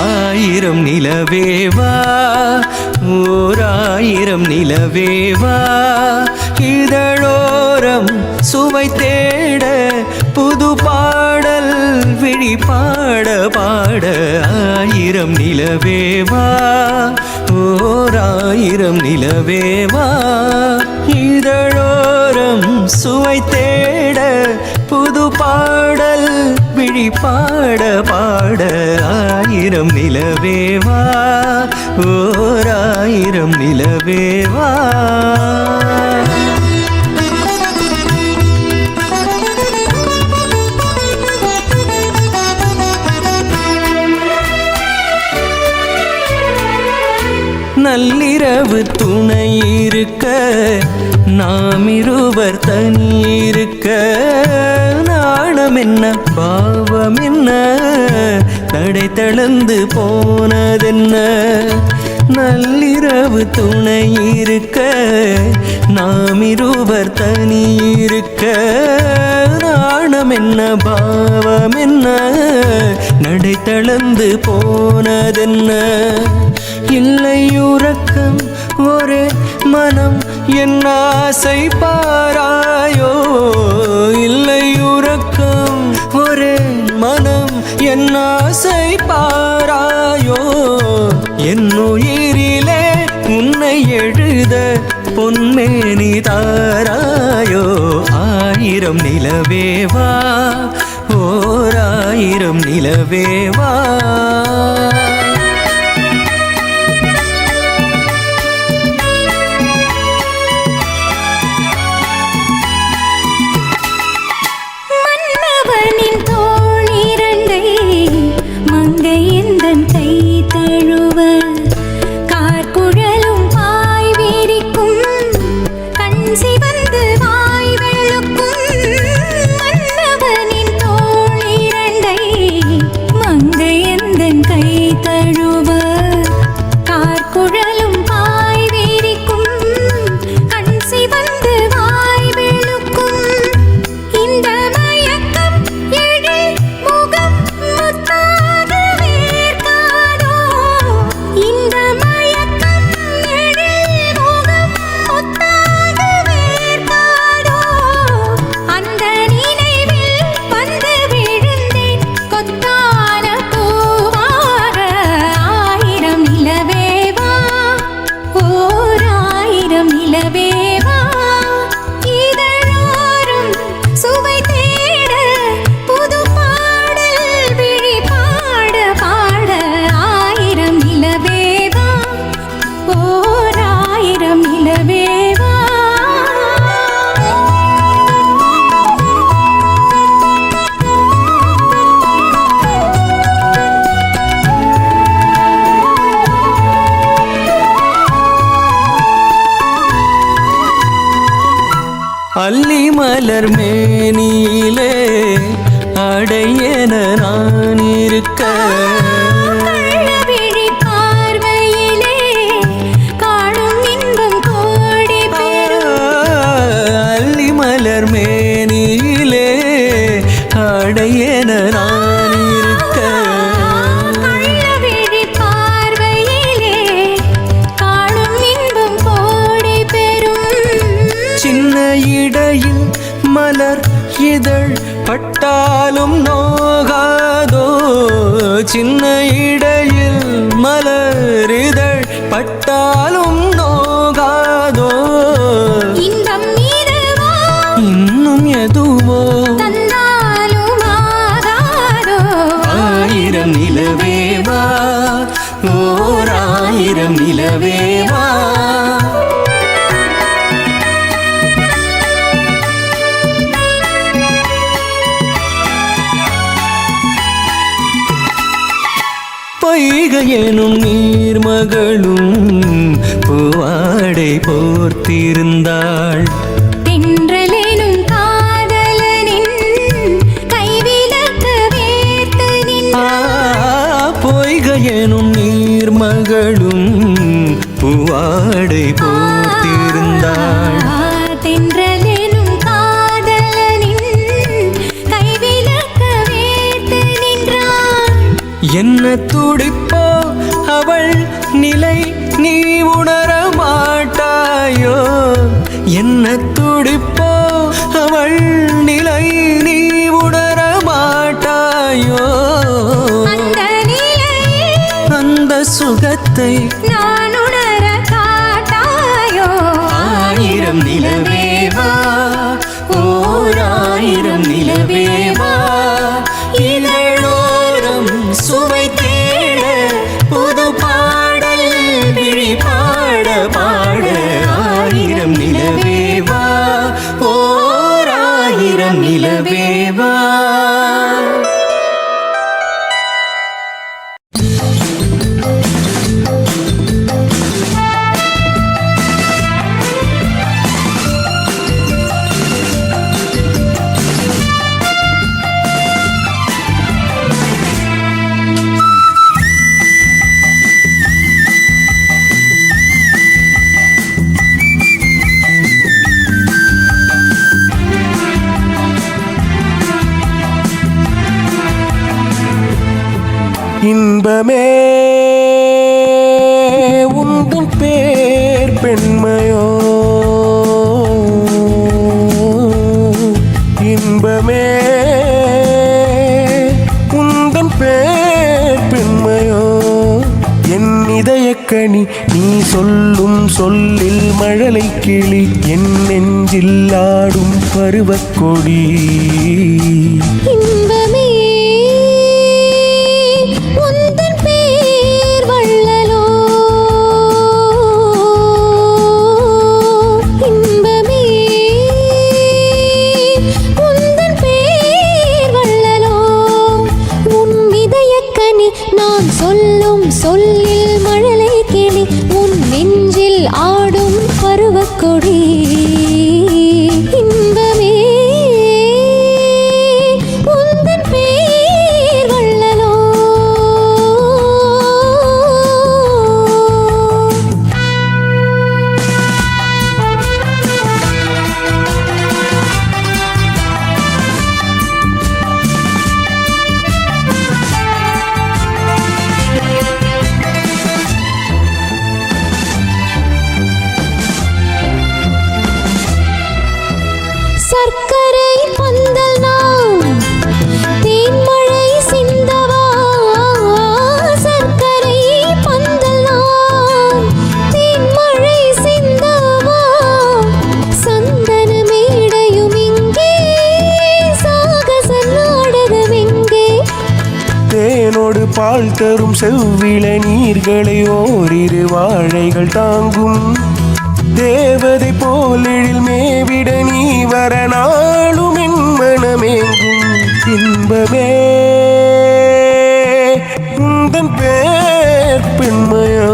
ஆயிரம் நிலவேவா ஓராயிரம் நிலவேவா இதழோரம் சுவை தேட புது பாடல் விழி பாட பாட ஆயிரம் நிலவேவா ஓராயிரம் நிலவேவா இதழோரம் சுவை தேட புது பாடல் விழி பாட பாட ஆயிரம் நிலவேவா ஓராயிரம் நிலவேவா நள்ளிரவு துணை இருக்க நாம் இருவர் தனியிருக்க நாணம் என்ன பாவம் என்ன தடை தளர்ந்து போனதென்ன நள்ளிரவு துணை இருக்க நாம் இருவர் தனியிருக்க நாணம் என்ன பாவம் என்ன நடை தளர்ந்து போனதென்ன இல்லை உறக்கம் ஒரே மனம் என் ஆசை பாராயோ இல்லை உறக்கம் ஒரே மனம் என் ஆசை பாராயோ என் உயிரிலே உன்னை எழுத பொன்மேனி தாராயோ ஆயிரம் நிலவேவா ஓராயிரம் நிலவேவா அல்லி மலர் மேனியிலே அடையன நான் இருக்க விழி பார்வையிலே காணும் இன்பம் கோடி அல்லி மலர் மேனியிலே அடையன நான் இருக்க விழி பார்வையிலே காணும் இன்பம் கோடி பெறும் சின்ன இடையில் மலர் இதழ் பட்டாலும் நோகாதோ சின்ன இடையில் மலர் இதழ் பட்டாலும் நோகாதோ இன்பம் மீதுவோ இன்னும் எதுவோ தந்தாலும் ஆகாதோ ஆயிரம் நிலவேவா ஓராயிரம் நிலவேவா பொய்கை எனும் நீர்மகளும் பூவாடை போர்த்திருந்தாள். தென்றலெனும் காதலனின் கைவிலக்கு வேர்த்து நின்றாள். பொய்கையெனும் நீர்மகளும் பூவாடை போர்த்திருந்தாள். தென்றலெனும் காதலனின் கைவிலக்கு வேர்த்து நின்றாள். என்ன துடிப்போ அவள் நிலை நீ உணர மாட்டாயோ. என்ன துடிப்போ அவள் நிலை நீ உணர மாட்டாயோ. அந்த நிலையில் அந்த சுகத்தை நான் உணர காட்டாயோ. ஆயிரம் நிலவேவா, ஓர் ஆயிரம் நிலவேவா, இதழோரம் சுவை தேட புது பாடல் விழி பாட பாட. ஆயிரம் நிலவேவா, ஓர் ஆயிரம் நிலவேவா. இன்பமே உந்தன் பேர் பெண்மையோ. இன்பமே உந்தன் பேர் பெண்மையோ. என் இதயக்கனி நீ சொல்லும் சொல்லில் மழலை கிளி, என் நெஞ்சில் ஆடும் பருவக்கொடி. இன்பமே உந்தன் பேர் வள்ளலோ. இன்பமே உந்தன் பேர் வள்ளலோ. உன் இதயக்கனி நான் சொல்லும் சொல்லில் மழலை கிளி, உன் நெஞ்சில் ஆடும் பருவக்கொடி. இன்பமே உந்தன் பேர் வள்ளலோ. சர்க்கரை பந்தல் நான் தேன்மழை சிந்தவா. சர்க்கரை பந்தல் நான் தேன்மழை சிந்தவா. சந்தன மேடையும் இங்கே, சாகச நாடகம் எங்கே. தேனோடு பால் தரும் செவ்விள நீர்களை ஓரிரு வாழைகள் தாங்கும். தேவதை போலெழில் மேவிட நீ வர நாளும் என் மனமேங்கும். இன்பமே உந்தன் பேர் பெண்மையோ.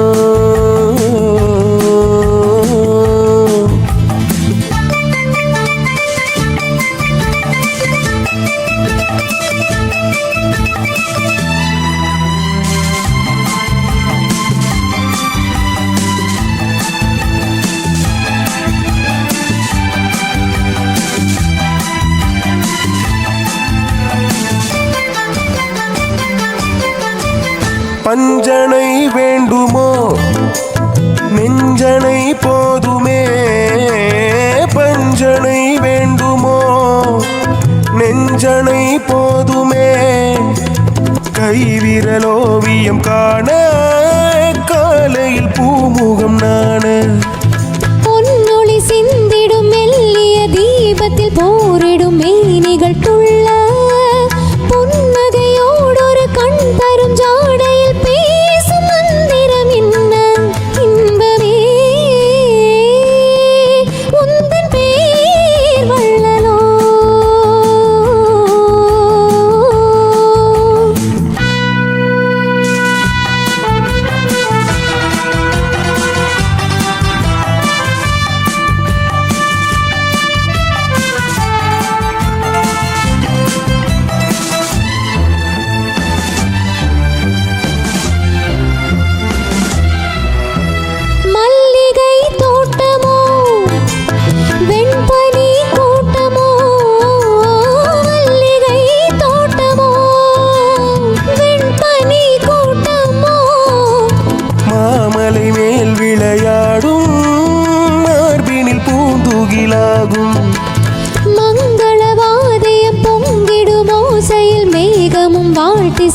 பஞ்சனை வேண்டுமோ நெஞ்சனை போதுமே. பஞ்சனை வேண்டுமோ நெஞ்சனை போதுமே. கைவிரலோவியம் காண காலையில் பூமுகம் நாண. பொன்னொளி சிந்திடும் மெல்லிய தீபத்தில் போரிடும் மேனிகள் துள்ள. புன்னகையோடொரு கண் தரும் ஜாடையில் பேசும் மந்திரம் என்ன. இன்பமே உந்தன் பேர் வள்ளலோ.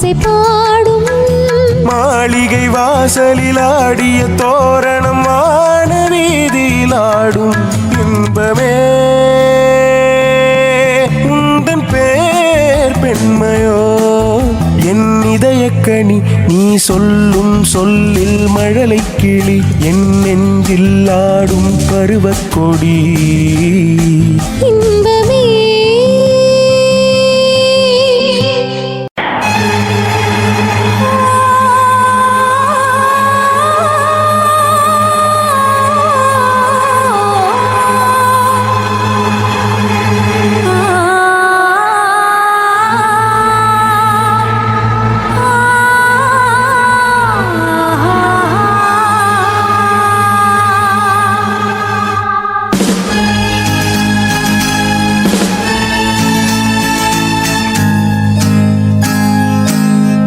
ஓசை பாடும் மாளிகை வாசலில் ஆடிய தோரணம் வான வீதியில் ஆடும் இன்பமே உந்தன் பேர் பெண்மையோ என் இதயக்கனி நீ சொல்லும் சொல்லில் மழலை கிளி என் நெஞ்சில் ஆடும் பருவக்கொடி இன்பமே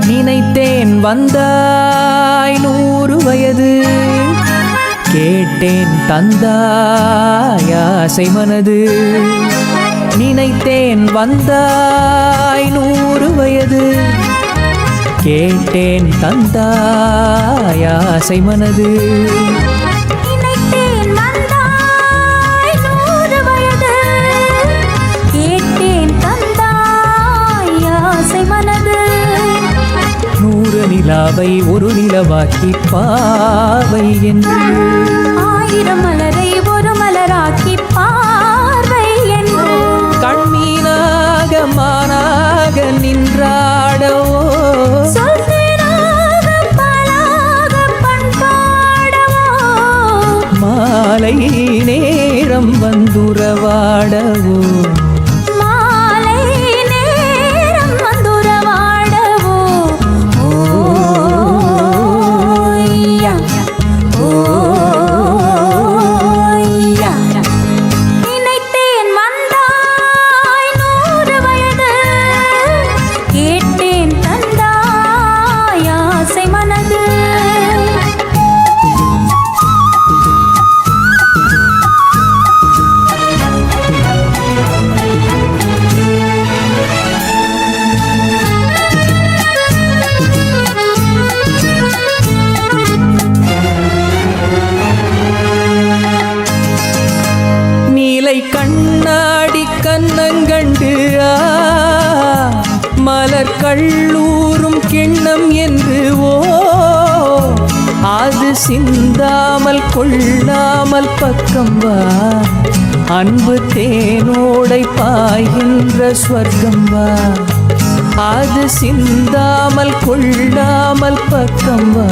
நினைத்தேன் வந்தாய் 100 வயது கேட்டேன் தந்தாய் ஆசை மனது நினைத்தேன் வந்தாய் 100 வயது கேட்டேன் தந்தாய் ஆசை மனது நினைத்தேன் வந்தாய் 100 வயது கேட்டேன் தந்தாய் ஆசை மனது 100 நிலாவை ஒரு நிலவாக்கி பாவை என்று 1000 மலரை ஒரு மலராக்கி பார்வை என்று கண்மீனாக மானாக நின்றாடவோ சொல்லினாக பலாக பண்பாடவோ மாலை நேரம் வந்துறவாடவோ மாலை நேரம் வந்துறவாடவோ ஓய்யா ஓய்யா நினைத்தேன் வந்தாய் 100 வயது கேட்டேன் தந்தாய் ஆசை மனது நீலை கண்ணாடி கண்ணங்கண்டு மலர் கள்ளூரும் கிண்ணம் என்று அது சிந்தாமல் கொள்ளாமல் பக்கம் வா அன்பு தேனோடை பாய்கின்ற ஸ்வர்க்கம் வா அது சிந்தாமல் கொள்ளாமல் பக்கம் வா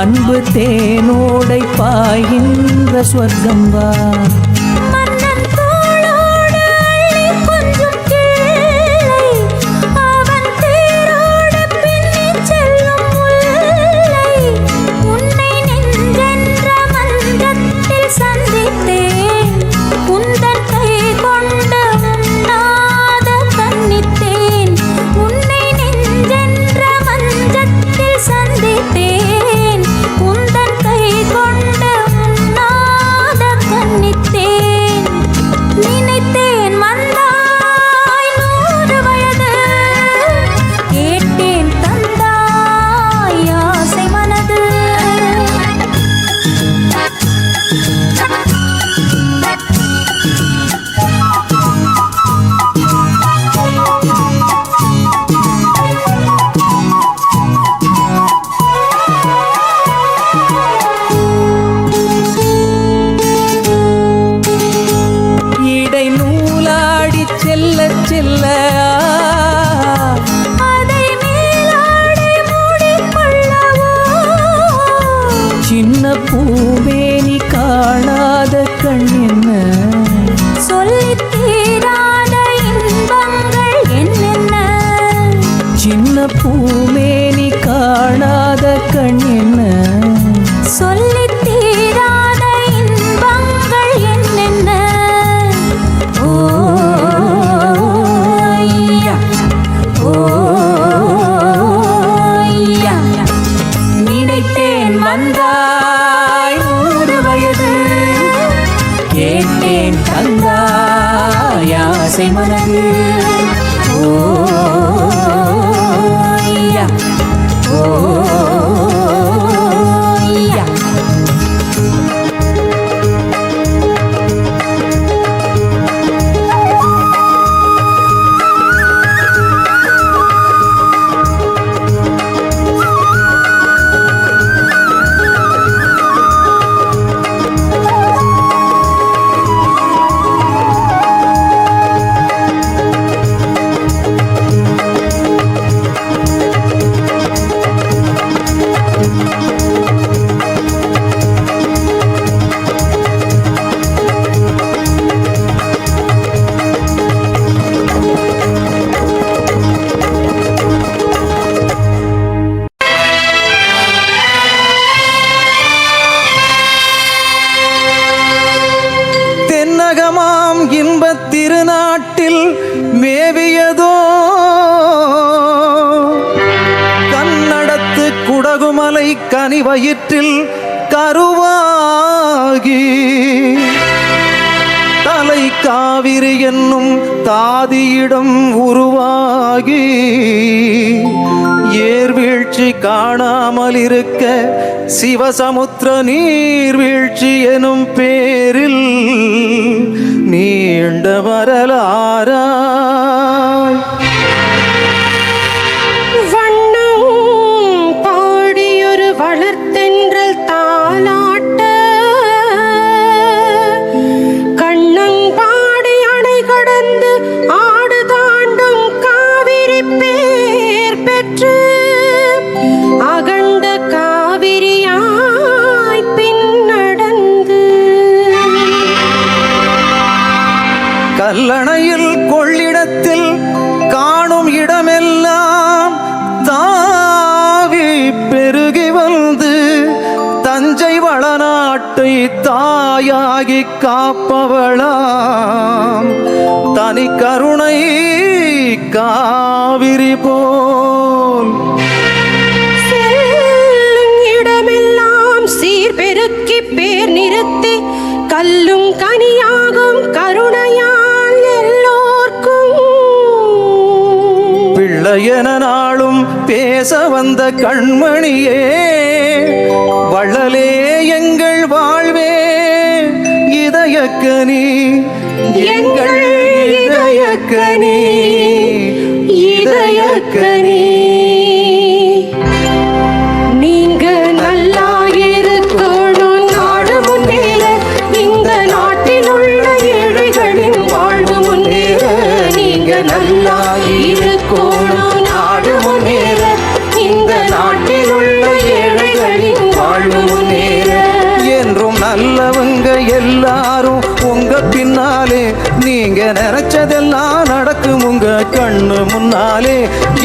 அன்பு தேனோடை பாய்கின்ற ஸ்வர்க்கம் வா மன்னன் தோளோடு அள்ளி கொஞ்சும் கிள்ளை அவன் தேரோடு பின்னிச் செல்லும் முல்லை உன்னை நெஞ்சென்ற மன்றத்தில் சந்தித்தேன் உந்தன் கை கொண்டு உண்ணாத கண்ணித்தேன் உன்னை நெஞ்சென்ற மன்றத்தில் சந்தித்தேன் உந்தன் கை கொண்டு உண்ணாத கண்ணித்தேன் நினைத்தேன் வந்தாய் 100 வயது கேட்டேன் தந்தாய் ஆசை மனது இடை நூலாடி செல்ல செல்ல அதை மேலாடை மூடிக்கொள்ளவோ சின்ன பூவேனி காணாத கண் என்ன சொல்லித் தீராத இன்பங்கள் என்னென்ன சின்ன பூமேனி காணாத கண் என்ன சொல்லித் தீராத இன்பங்கள் என்னென்ன ஓய்யா ஓய்யா நினைத்தேன் வந்தாய் 100 வயது கேட்டேன் தந்தாய் ஆசை மனது ஓ வயிற்றில் கருவாகி தலை காவிரி என்னும் தாதியிடம் உருவாகி ஏர்வீழ்ச்சி காணாமல் இருக்க சிவசமுத்திர நீர்வீழ்ச்சி எனும் பேரில் நீண்ட வரலாறாய் வண்ணம் பாடியொரு வளர்த்தென்றல் தாலாட்ட கண்ணங்பாடி அணை கடந்து ஆடு தாண்டும் காவிரி பேர் பெற்று அகண்ட காவிரியாய் பின்னடந்து கல்லணையில் கொள்ளிடத்தில் காணும் இடமெல்லாம் தாவி பெருகி வந்து தஞ்சை வளநாட்டை தாயாகி காப்பவளாம் தனி கருணை காவிரி போல் செல்லும் இடமெல்லாம் சீர்பெருக்கி பேர் நிறுத்தி கல்லும் கனியாகும் கருணையால் எல்லோர்க்கும் பிள்ளையன நாளும் பேச வந்த கண்மணியே வள்ளலே எங்கள் வாழ்வே இதயக்கனி எங்கள் இதயக்கனி இதயக்கனி நீங்க நல்லா இருக்கணும் நாடு முன்னேற இந்த நாட்டில் உள்ள ஏழைகளின் வாழ்வு முன்னேற நீங்க நல்லா இருக்கணும் நாடு முன்னேற இந்த நாட்டில் உள்ள ஏழைகளின் வாழ்வு முன்னேற என்றும் நல்லவங்க எல்லாரும் உங்க பின்னாலே நீங்க நினைச்சதெல்லாம் நடக்கும் உங்க கண்ணு முன்னாலே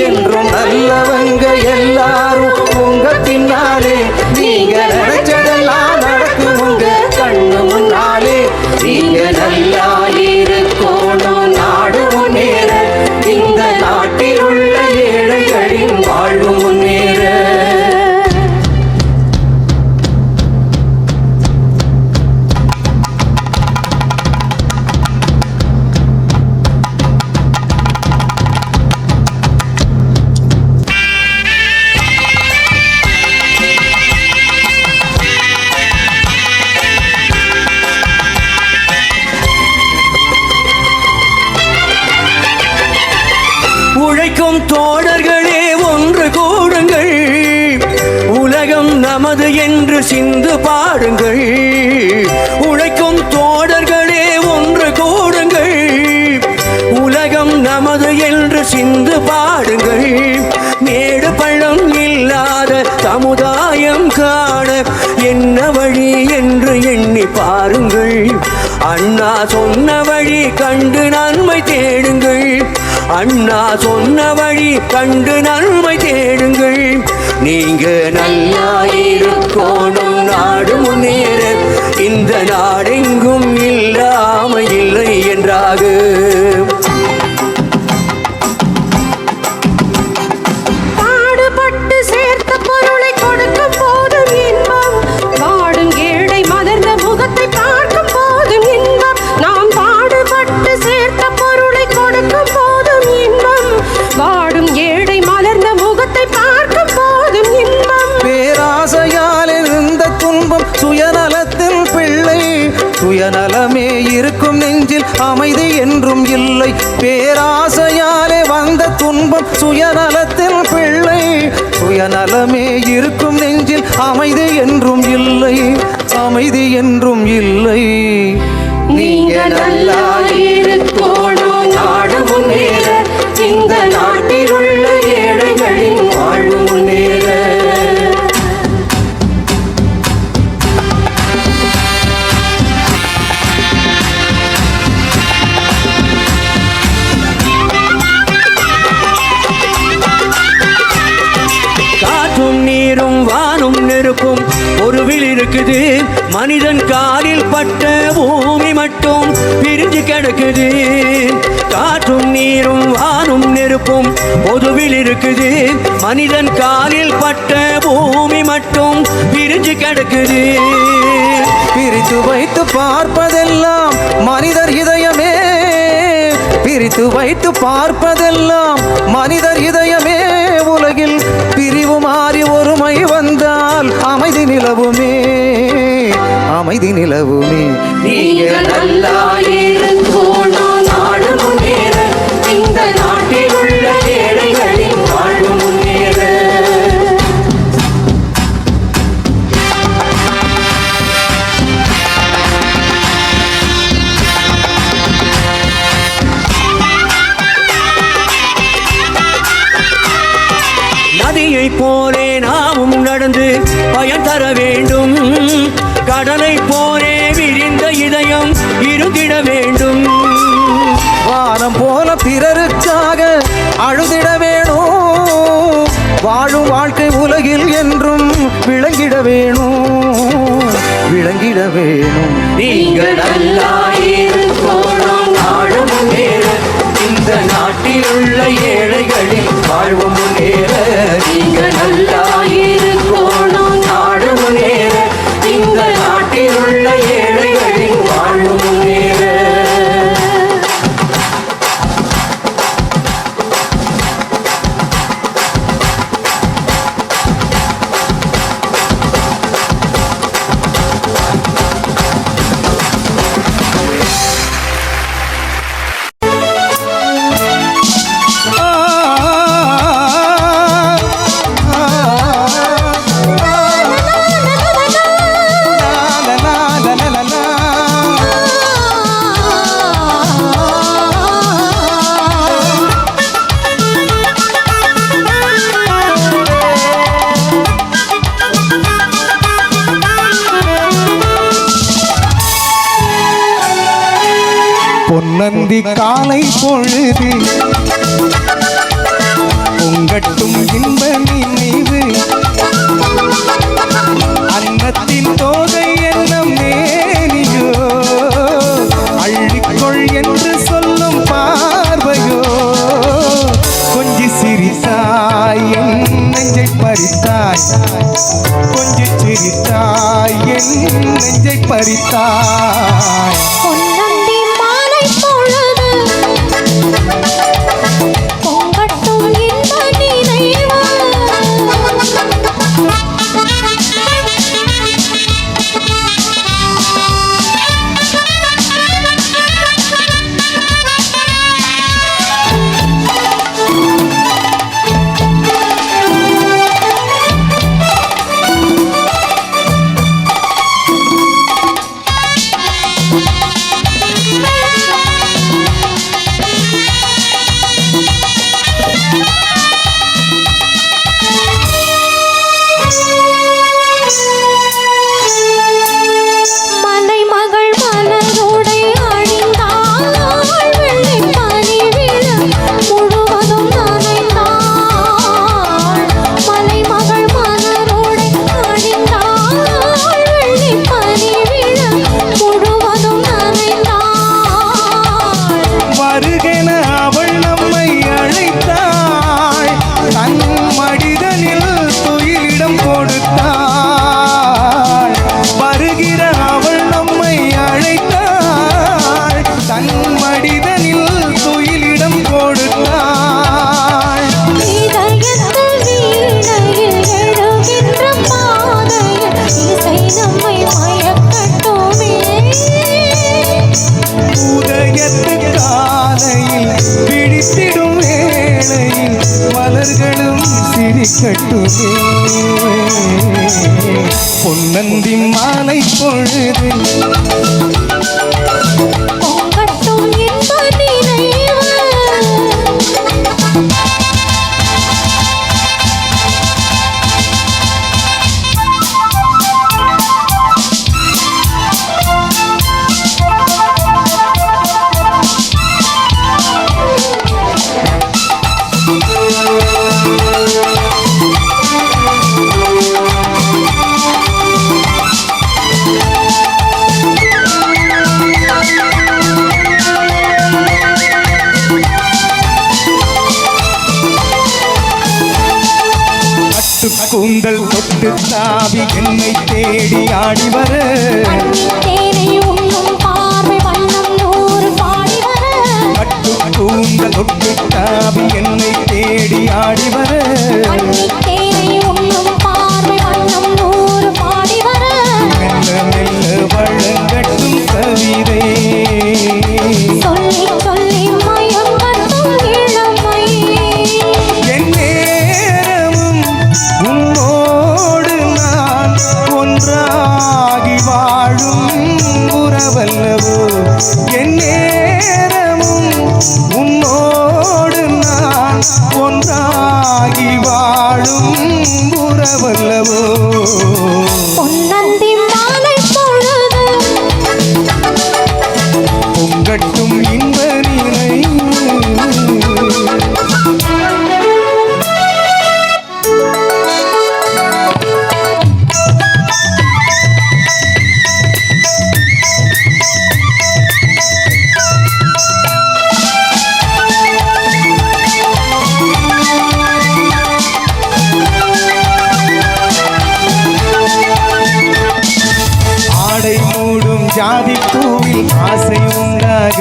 என்றும் நல்லவங்க எல்லாரும் உங்க பின்னாலே நீங்க நினைச்சதெல்லாம் நடக்கும் உங்க கண்ணு முன்னாலே நீங்க நல்லா இருக்கணும் நாடு முன்னேற இந்த நாட்டில் உள்ள ஏழைகளின் வாழ்வு முன்னேற உழைக்கும் தோழர்களே ஒன்று கூடுங்கள் உலகம் நமது என்று சிந்து பாடுங்கள் உழைக்கும் தோழர்களே ஒன்று கூடுங்கள் உலகம் நமது என்று சிந்து பாடுங்கள் மேடு பள்ளம் இல்லாத சமுதாயம் காண என்ன வழி என்று எண்ணி பாருங்கள் அண்ணா சொன்ன வழி கண்டு நன்மை தேடுங்கள் அண்ணா சொன்ன வழி கண்டு நன்மை தேடுங்கள் நீங்க நல்லா இருக்கணும் நாடு முன்னேற இந்த நாடெங்கும் இல்லாம இல்லை என்றாக பாடுபட்டு சேர்த்த பொருளை கொடுக்கும் போதும் இன்பம் வாடும் ஏழை மலர்ந்த முகத்தை பார்க்கும் போதும் இன்பம் நாம் பாடுபட்டு சேர்த்த பொருளை கொடுக்கும் போதும் இன்பம் வாடும் ஏழை மலர்ந்த முகத்தை பார்க்கும் போதும் இன்பம் பேராசையால் இருந்த துன்பம் சுயநலத்தின் பிள்ளை சுயநலமே இருக்கும் நெஞ்சில் அமைதி என்றும் இல்லை பேராசையாலே வந்த துன்பம் சுயநலத்தின் பிள்ளை சுயநலமே இருக்கும் நெஞ்சில் அமைதி என்றும் இல்லை அமைதி என்றும் இல்லை நீங்க நல்லா இருக்கணும் நாடு முன்னேற இந்த நாட்டில் உள்ள ஏழைகளின் வாழ்வு முன்னேற காற்றும் நீரும் வானும் நெருப்பும் ஒருவில் இருக்குது மனிதன் காலில் பட்ட பூமி மட்டும் பிரிஞ்சு கிடக்குது. காற்றும் நீரும் வானும் நெருப்பும் பொதுவில் இருக்குது. மனிதன் காலில் பட்ட பூமி மட்டும் பிரிஞ்சு கிடக்குது. பிரித்து வைத்து பார்ப்பதெல்லாம் மனிதர் இதயமே, பிரித்து வைத்து பார்ப்பதெல்லாம் மனிதர் இதயமே. உலகில் பிரிவு மாறி ஒருமை வந்தால் அமைதி நிலவுமே, அமைதி நிலவுமே. நீங்கள் நல்லா இருக்கணும், நாடு முன்னேற, இந்த நாட்டில் உள்ள ஏழைகளின் வாழ்வு முன்னேற. நதியை போலே நாமும் நடந்து பயன் தர வேண்டும். கடலை போலே விரிந்த இதயம் இருந்திட வேண்டும். வானம் போல பிறருக்காக அழுதிட வேணும். வாழும் வாழ்க்கை உலகில் என்றும் விளங்கிட வேணும், விளங்கிட வேணும். நீங்கள் நல்லா இருக்கணும், நாடு முன்னேற, இந்த நாட்டில் உள்ள ஏழைகளின் வாழ்வு முன்னேற. நீங்கள் நல்லா இருக்கணும், நாடு முன்னேற, இந்த நாட்டில் உள்ள ஏழைகளின் வாழ்வு முன்னேற. பொன்னந்தி காலை பொழுது பொங்கட்டும் இன்ப நினைவு. அன்னத்தின் தோகை எண்ணம் மேனியோ, அள்ளிக்கொள் என்று சொல்லும் பார்வையோ. கொஞ்சி சிரித்தாய் என் நெஞ்சை பறித்தாய், கொஞ்சி சிரித்தாய் என் நெஞ்சை பறித்தாய். பொன்னந்தி மாலை பொழுது பொங்கட்டும் இன்ப நினைவு. மலைமகள் மலரோடை அணிந்தாள், வெள்ளிப் பனி விழ முழுவதும் நனைந்தாள். மலைமகள் மலரோடை அணிந்தாள், வெள்ளிப் பனி விழ முழுவதும் நனைந்தாள். வருகென அவள் நம்மை அழைத்தாள், தன் மடிதனில் துயிலிடம் கொடுத்தாள். வருகிற அவள் நம்மை அழைத்தாள், தன் மடிதனில் துயிலிடம் கொடுத்தாள். இதயத்தில் வீணையில் எழுகின்ற பாதையில் இசை நம்மை மயக்கட்டுமே. உதயத்து காலையில் பிடித்திடும் வேளையில் மலர்களும் சிரிக்கட்டுமே. பொன்னந்தி மாலை பொழுது பொங்கட்டும் இன்ப நினைவு. கூந்தல் தொட்டு தாவி என்னை தேடி ஆடி வர தேனை உண்ணும் பார்வை வண்ணம் நூறு பாடி வர பட்டு கூந்தல் தொட்டு தாவி என்னை தேடி ஆடி வர தேனை உண்ணும் பார்வை வண்ணம் நூறு பாடி வர மெல்ல மெல்ல வழங்கட்டும் கவிதை சொல்லி சொல்லி மயங்கட்டும் இளமை என் நேரமும் உன்னோடு நான் ஒன்றாகி வாழும் உறவல்லவோ என் நேரமும் உன்னோடு நான் ஒன்றாகி வாழும் உறவல்லவோ பொன்னந்தி மாலை பொழுது பொங்கட்டும் இன்ப நிலை ஆடை மூடும் ஜாதி பூவில் ஆசை உண்டாக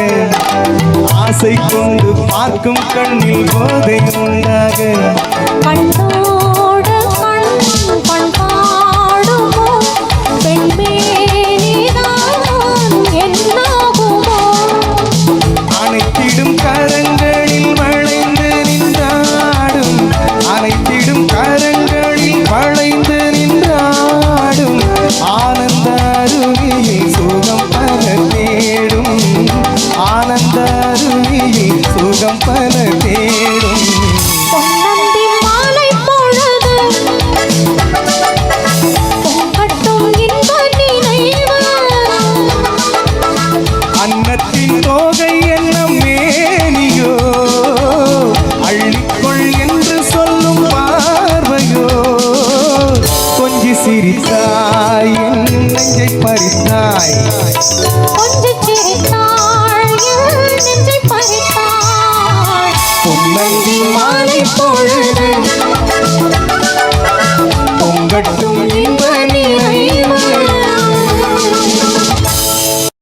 ஆசை கொண்டு பார்க்கும் கண்ணில் போதை உண்டாக கண்ணோடு கண் பண்பாடுமோ பெண்மேனிதான் என்னாகுமோ அனைத்திடும் கரங்களில் வளைந்து நின்றாடும் அனைத்திடும் கரங்களில் வளைந்து நின்றாடும் ஆனந்த அருவியில் சுகம் பல தேடும் ஆனந்த அருவியில் சுகம் பல தேடும் பொன்னந்தி மாலை பொழுது பொங்கட்டும் இன்ப நினைவு அன்னத்தின் தோகை என்ன மேனியோ அள்ளிக்கொள் என்று சொல்லும் பார்வையோ கொஞ்சி சிரித்தாய் என் நெஞ்சை பறித்தாய் கொஞ்சம் சிரித்தாள் என் நெஞ்சை பறித்தாள் பொன்னந்தி மாலை பொழுது